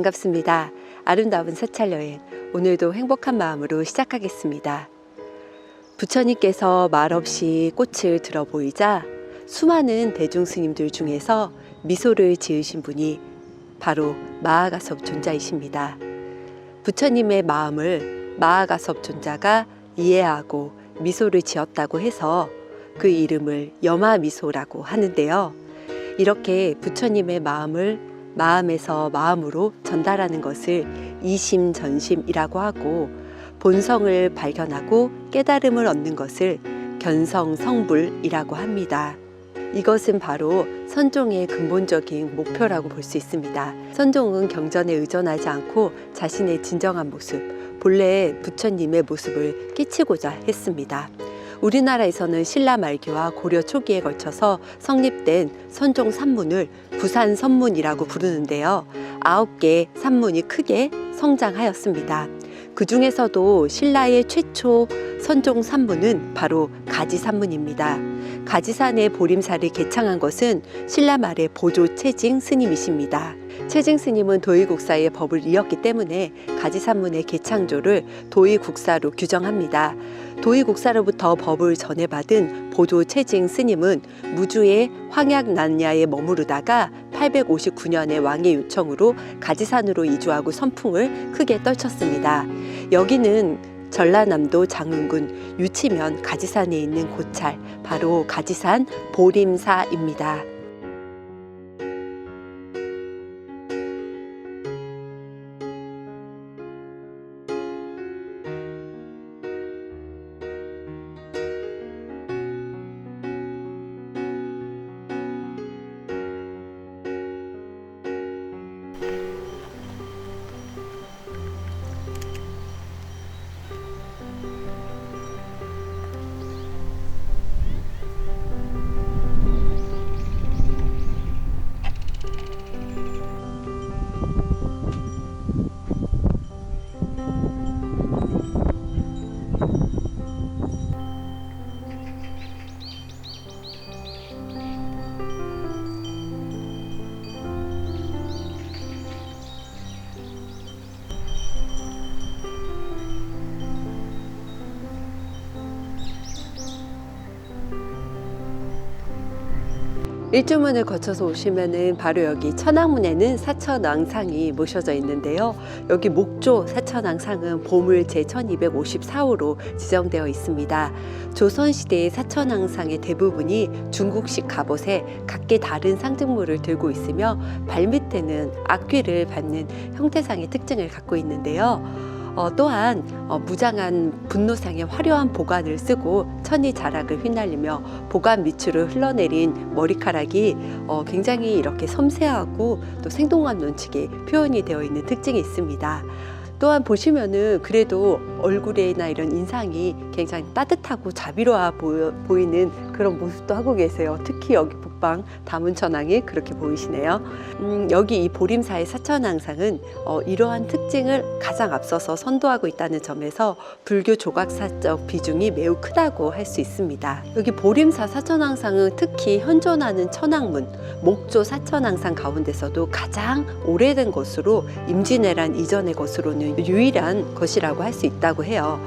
반갑습니다. 아름다운 사찰여행, 오늘도 행복한 마음으로 시작하겠습니다. 부처님께서 말없이 꽃을 들어 보이자 수많은 대중스님들 중에서 미소를 지으신 분이 바로 마하가섭 존자이십니다. 부처님의 마음을 마하가섭 존자가 이해하고 미소를 지었다고 해서 그 이름을 여마미소라고 하는데요. 이렇게 부처님의 마음을 마음에서 마음으로 전달하는 것을 이심전심이라고 하고, 본성을 발견하고 깨달음을 얻는 것을 견성성불이라고 합니다. 이것은 바로 선종의 근본적인 목표라고 볼 수 있습니다. 선종은 경전에 의존하지 않고 자신의 진정한 모습, 본래의 부처님의 모습을 끼치고자 했습니다. 우리나라에서는 신라 말기와 고려 초기에 걸쳐서 성립된 선종 산문을 부산선문이라고 부르는데요. 9개의 산문이 크게 성장하였습니다. 그 중에서도 신라의 최초 선종 산문은 바로 가지산문입니다. 가지산의 보림사를 개창한 것은 신라 말의 보조 채징 스님이십니다. 채징 스님은 도의국사의 법을 이었기 때문에 가지산문의 개창조를 도의국사로 규정합니다. 도의국사로부터 법을 전해받은 보조 채징 스님은 무주의 황약난야에 머무르다가 859년에 왕의 요청으로 가지산으로 이주하고 선풍을 크게 떨쳤습니다. 여기는 전라남도 장흥군 유치면 가지산에 있는 고찰, 바로 가지산 보림사입니다. 일주문을 거쳐서 오시면은 바로 여기 천왕문에는 사천왕상이 모셔져 있는데요. 여기 목조 사천왕상은 보물 제1254호로 지정되어 있습니다. 조선시대의 사천왕상의 대부분이 중국식 갑옷에 각기 다른 상징물을 들고 있으며 발밑에는 악귀를 받는 형태상의 특징을 갖고 있는데요. 또한 무장한 분노상의 화려한 보관을 쓰고 천이 자락을 휘날리며 보관 밑으로 흘러내린 머리카락이 굉장히 이렇게 섬세하고 또 생동감 넘치게 표현이 되어 있는 특징이 있습니다. 또한 보시면은 그래도 얼굴이나 이런 인상이 굉장히 따뜻하고 자비로워 보이는 그런 모습도 하고 계세요. 특히 여기 북방 다문천왕이 그렇게 보이시네요. 여기 이 보림사의 사천왕상은 이러한 특징을 가장 앞서서 선도하고 있다는 점에서 불교 조각사적 비중이 매우 크다고 할 수 있습니다. 여기 보림사 사천왕상은 특히 현존하는 천왕문, 목조 사천왕상 가운데서도 가장 오래된 것으로 임진왜란 이전의 것으로는 유일한 것이라고 할 수 있다고 해요.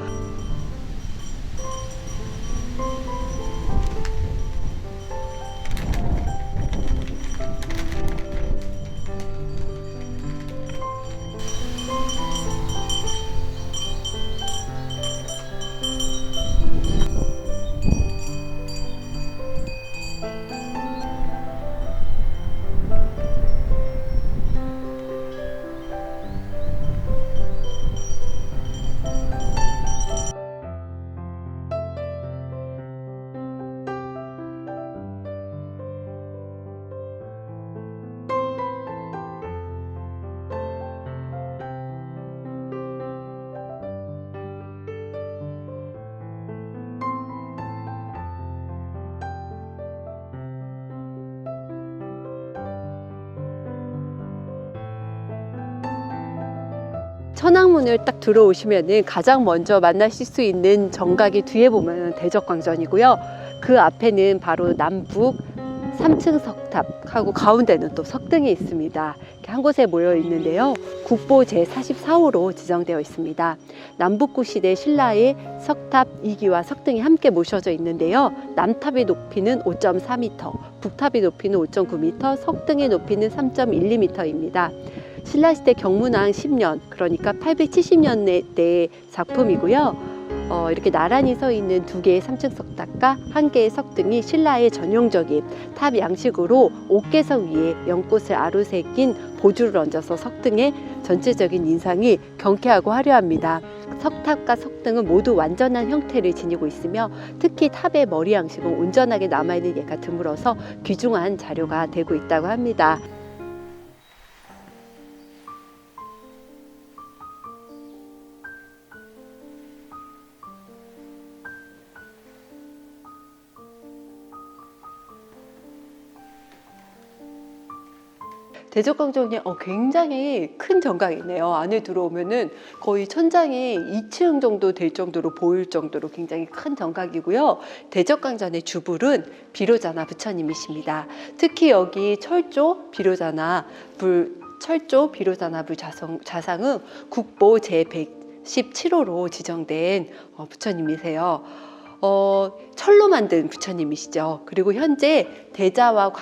천왕문을 딱 들어오시면은 가장 먼저 만나실 수 있는 정각이 뒤에 보면 대적광전이고요. 그 앞에는 바로 남북 3층 석탑하고 가운데는 또 석등이 있습니다. 이렇게 한 곳에 모여 있는데요. 국보 제44호로 지정되어 있습니다. 남북구 시대 신라의 석탑 2기와 석등이 함께 모셔져 있는데요. 남탑의 높이는 5.4m, 북탑의 높이는 5.9m, 석등의 높이는 3.12m입니다. 신라시대 경문왕 10년, 그러니까 870년대 작품이고요. 이렇게 나란히 서 있는 두 개의 3층 석탑과 한 개의 석등이 신라의 전형적인 탑 양식으로 옥계석 위에 연꽃을 아로새긴 보주를 얹어서 석등의 전체적인 인상이 경쾌하고 화려합니다. 석탑과 석등은 모두 완전한 형태를 지니고 있으며 특히 탑의 머리 양식은 온전하게 남아있는 예가 드물어서 귀중한 자료가 되고 있다고 합니다. 대적광전이 굉장히 큰 정각이네요. 안에 들어오면은 거의 천장이 2층 정도 될 정도로 보일 정도로 굉장히 큰 정각이고요. 대적광전의 주불은 비로자나 부처님이십니다. 특히 여기 철조 비로자나 불 자상은 국보 제117호로 지정된 부처님이세요. 철로 만든 부처님이시죠. 그리고 현재 대자와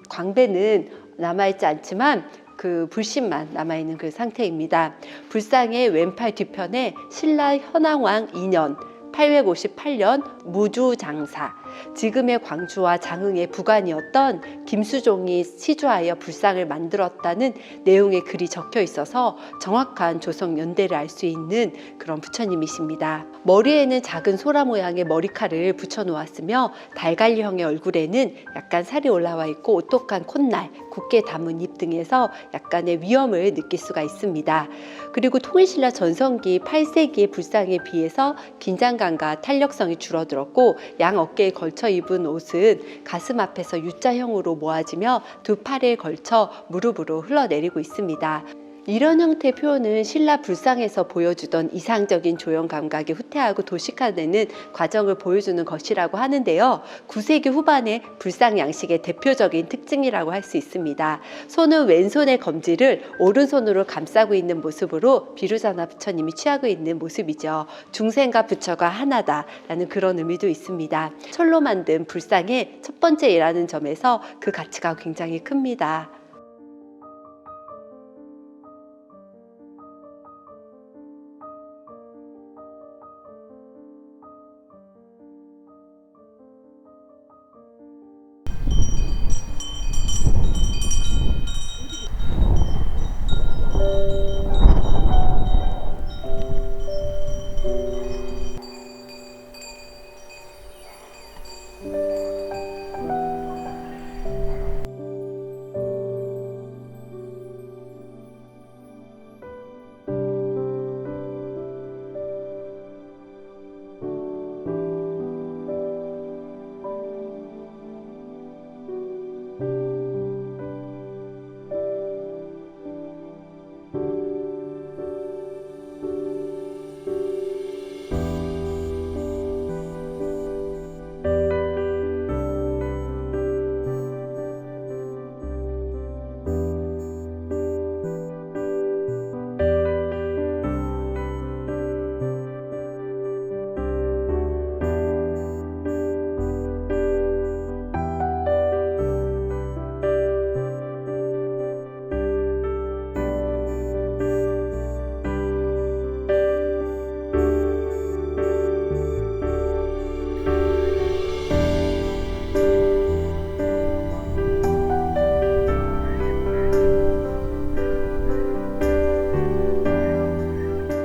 광배는 남아있지 않지만 그 불신만 남아있는 그 상태입니다. 불상의 왼팔 뒤편에 신라 현황왕 2년 858년 무주장사, 지금의 광주와 장흥의 부관이었던 김수종이 시주하여 불상을 만들었다는 내용의 글이 적혀 있어서 정확한 조성 연대를 알 수 있는 그런 부처님이십니다. 머리에는 작은 소라 모양의 머리칼을 붙여 놓았으며 달걀형의 얼굴에는 약간 살이 올라와 있고 오똑한 콧날, 굳게 담은 입 등에서 약간의 위험을 느낄 수가 있습니다. 그리고 통일신라 전성기 8세기의 불상에 비해서 긴장감과 탄력성이 줄어들었고 양 어깨에 걸쳐 입은 옷은 가슴 앞에서 U자형으로 모아지며 두 팔에 걸쳐 무릎으로 흘러내리고 있습니다. 이런 형태의 표현은 신라 불상에서 보여주던 이상적인 조형 감각이 후퇴하고 도식화되는 과정을 보여주는 것이라고 하는데요. 9세기 후반의 불상 양식의 대표적인 특징이라고 할 수 있습니다. 손은 왼손의 검지를 오른손으로 감싸고 있는 모습으로 비루자나 부처님이 취하고 있는 모습이죠. 중생과 부처가 하나다라는 그런 의미도 있습니다. 철로 만든 불상의 첫 번째라는 점에서 그 가치가 굉장히 큽니다.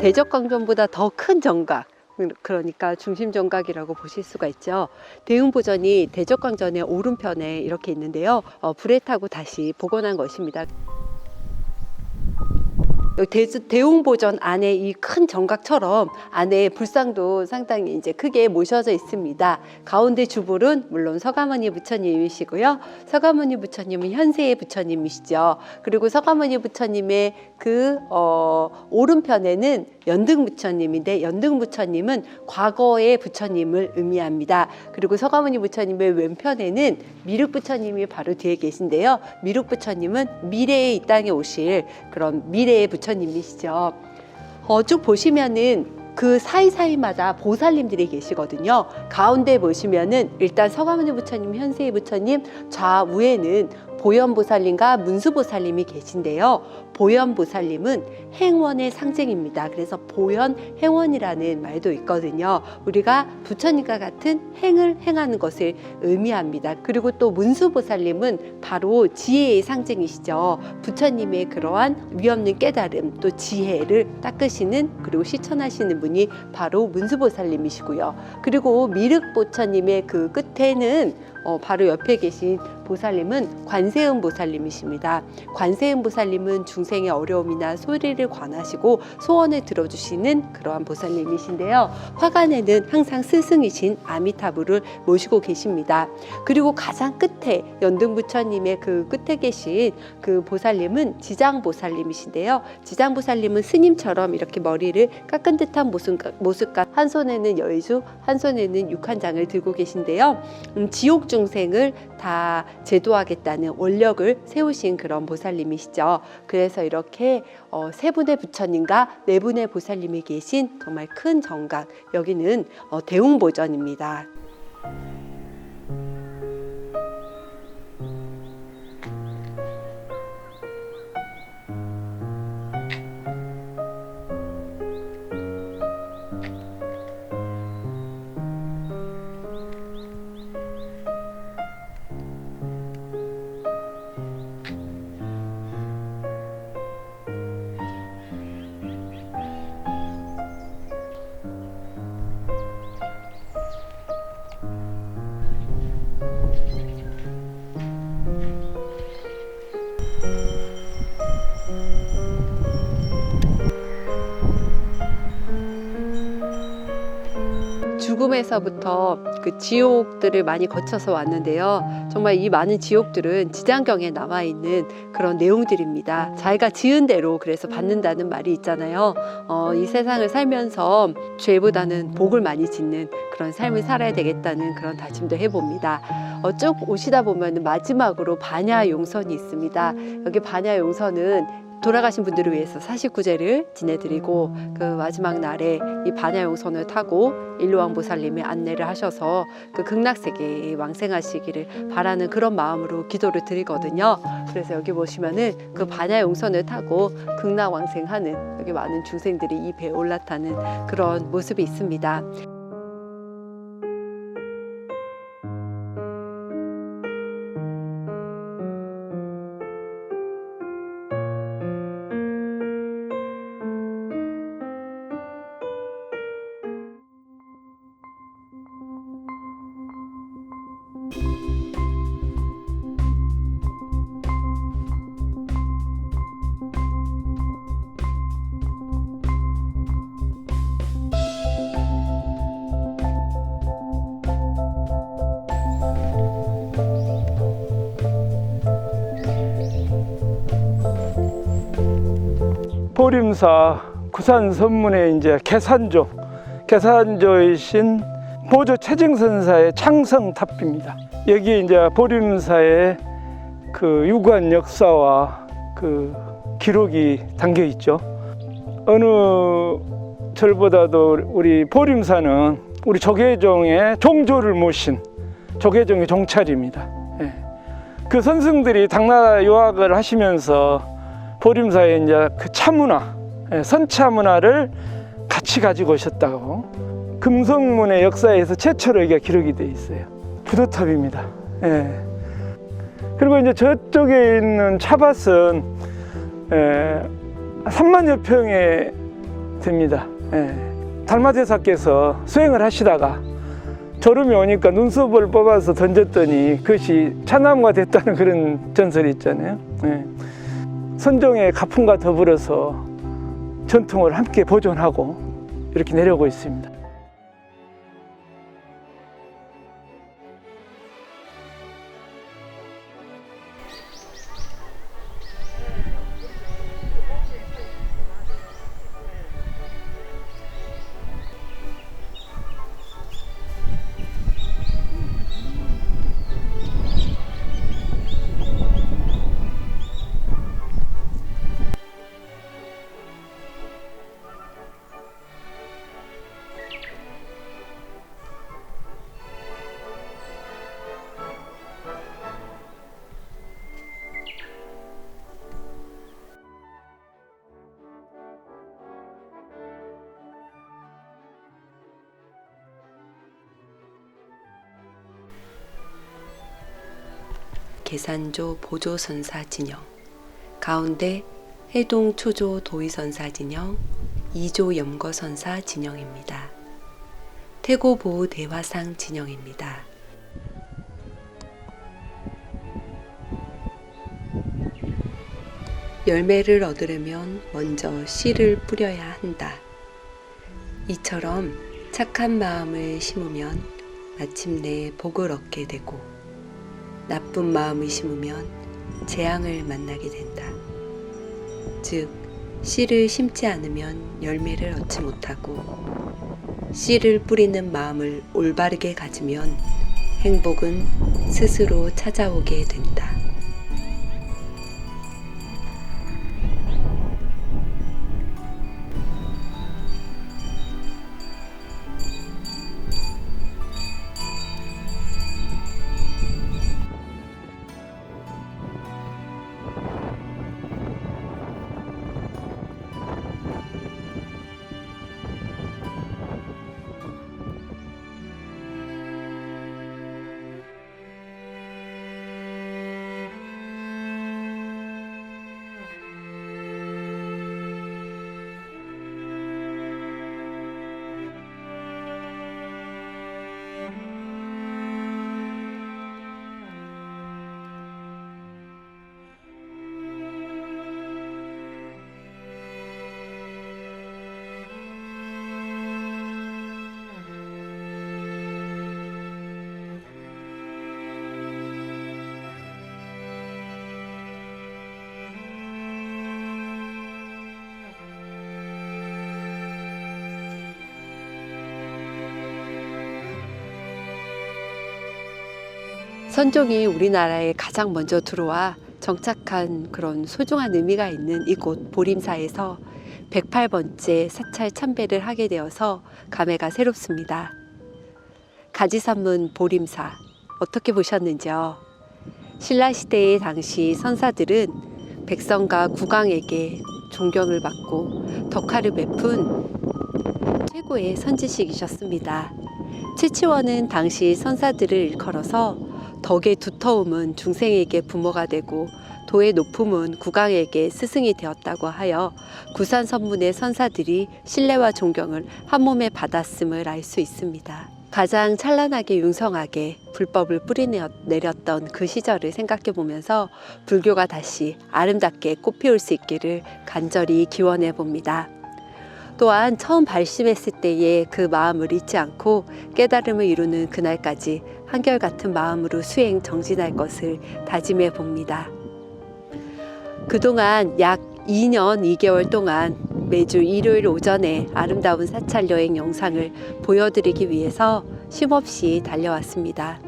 대적광전보다 더 큰 정각, 그러니까 중심 정각이라고 보실 수가 있죠. 대흥보전이 대적광전의 오른편에 이렇게 있는데요. 불에 타고 다시 복원한 것입니다. 대웅보전 안에 이 큰 정각처럼 안에 불상도 상당히 이제 크게 모셔져 있습니다. 가운데 주불은 물론 서가모니 부처님이시고요. 서가모니 부처님은 현세의 부처님이시죠. 그리고 서가모니 부처님의 그 오른편에는 연등 부처님인데, 연등 부처님은 과거의 부처님을 의미합니다. 그리고 서가모니 부처님의 왼편에는 미륵 부처님이 바로 뒤에 계신데요. 미륵 부처님은 미래에 이 땅에 오실 그런 미래의 부처님이시죠. 쭉 보시면은 그 사이사이마다 보살님들이 계시거든요. 가운데 보시면은 일단 서가모니 부처님, 현세의 부처님, 좌우에는 보현보살님과 문수보살님이 계신데요. 보현보살님은 행원의 상징입니다. 그래서 보현행원이라는 말도 있거든요. 우리가 부처님과 같은 행을 행하는 것을 의미합니다. 그리고 또 문수보살님은 바로 지혜의 상징이시죠. 부처님의 그러한 위없는 깨달음, 또 지혜를 닦으시는, 그리고 실천하시는 분이 바로 문수보살님이시고요. 그리고 미륵보처님의 그 끝에는 바로 옆에 계신 보살님은 관세음 보살님이십니다. 관세음 보살님은 중생의 어려움이나 소리를 관하시고 소원을 들어주시는 그러한 보살님이신데요. 화관에는 항상 스승이신 아미타부를 모시고 계십니다. 그리고 가장 끝에 연등부처님의 그 끝에 계신 그 보살님은 지장보살님이신데요. 지장보살님은 스님처럼 이렇게 머리를 깎은 듯한 모습과 한 손에는 여의주, 한 손에는 육한장을 들고 계신데요. 지옥 중생을 다 제도하겠다는 원력을 세우신 그런 보살님이시죠. 그래서 이렇게 세 분의 부처님과 네 분의 보살님이 계신 정말 큰 정각, 여기는 대웅보전입니다. 죽음에서부터 그 지옥들을 많이 거쳐서 왔는데요. 정말 이 많은 지옥들은 지장경에 나와 있는 그런 내용들입니다. 자기가 지은 대로 그래서 받는다는 말이 있잖아요. 이 세상을 살면서 죄보다는 복을 많이 짓는 그런 삶을 살아야 되겠다는 그런 다짐도 해봅니다. 쭉 오시다 보면 마지막으로 반야용선이 있습니다. 여기 반야용선은 돌아가신 분들을 위해서 49제를 지내드리고 그 마지막 날에 이 반야용선을 타고 일로왕보살님이 안내를 하셔서 그 극락세계에 왕생하시기를 바라는 그런 마음으로 기도를 드리거든요. 그래서 여기 보시면은 그 반야용선을 타고 극락왕생하는 여기 많은 중생들이 이 배에 올라타는 그런 모습이 있습니다. 보림사 구산 선문의 이제 계산조이신 보조 최증선사의 창성탑입니다. 여기 이제 보림사의 그 유구한 역사와 그 기록이 담겨 있죠. 어느 절보다도 우리 보림사는 우리 조계종의 종조를 모신 조계종의 종찰입니다. 그 선승들이 당나라 유학을 하시면서 보림사에 이제 그 차문화, 선차 문화를 같이 가지고 오셨다고 금성문의 역사에서 최초로 이게 기록이 돼 있어요. 부도탑입니다. 그리고 이제 저쪽에 있는 차밭은 3만여 평에 됩니다. 달마대사께서 수행을 하시다가 졸음이 오니까 눈썹을 뽑아서 던졌더니 그것이 차나무가 됐다는 그런 전설이 있잖아요. 선종의 가풍과 더불어서 전통을 함께 보존하고 이렇게 내려오고 있습니다. 계산조 보조선사 진영, 가운데 해동 초조 도의선사 진영, 2조 염거선사 진영입니다. 태고보우 대화상 진영입니다. 열매를 얻으려면 먼저 씨를 뿌려야 한다. 이처럼 착한 마음을 심으면 마침내 복을 얻게 되고, 나쁜 마음을 심으면 재앙을 만나게 된다. 즉, 씨를 심지 않으면 열매를 얻지 못하고, 씨를 뿌리는 마음을 올바르게 가지면 행복은 스스로 찾아오게 된다. 선종이 우리나라에 가장 먼저 들어와 정착한 그런 소중한 의미가 있는 이곳 보림사에서 108번째 사찰 참배를 하게 되어서 감회가 새롭습니다. 가지산문 보림사 어떻게 보셨는지요? 신라시대의 당시 선사들은 백성과 국왕에게 존경을 받고 덕화를 베푼 최고의 선지식이셨습니다. 최치원은 당시 선사들을 일컬어서 덕의 두터움은 중생에게 부모가 되고 도의 높음은 국왕에게 스승이 되었다고 하여 구산선문의 선사들이 신뢰와 존경을 한몸에 받았음을 알 수 있습니다. 가장 찬란하게 융성하게 불법을 뿌리내렸던 그 시절을 생각해 보면서 불교가 다시 아름답게 꽃피울 수 있기를 간절히 기원해 봅니다. 또한 처음 발심했을 때의 그 마음을 잊지 않고 깨달음을 이루는 그날까지 한결같은 마음으로 수행 정진할 것을 다짐해 봅니다. 그동안 약 2년 2개월 동안 매주 일요일 오전에 아름다운 사찰 여행 영상을 보여드리기 위해서 쉼없이 달려왔습니다.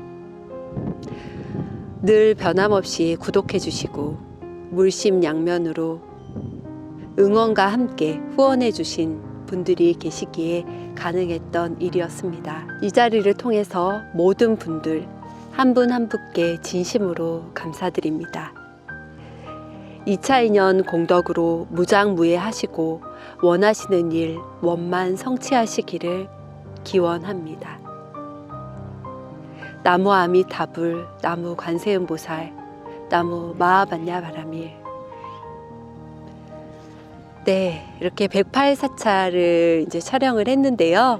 늘 변함없이 구독해 주시고 물심양면으로 응원과 함께 후원해 주신 분들이 계시기에 가능했던 일이었습니다. 이 자리를 통해서 모든 분들 한 분 한 분께 진심으로 감사드립니다. 2차 인연 공덕으로 무장무예하시고 원하시는 일 원만 성취하시기를 기원합니다. 나무 아미타불, 나무 관세음보살, 나무 마하반야 바라밀. 네, 이렇게 108사찰을 이제 촬영을 했는데요.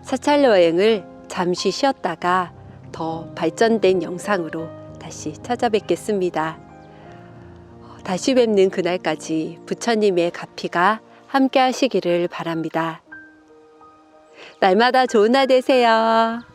사찰 여행을 잠시 쉬었다가 더 발전된 영상으로 다시 찾아뵙겠습니다. 다시 뵙는 그날까지 부처님의 가피가 함께 하시기를 바랍니다. 날마다 좋은 날 되세요.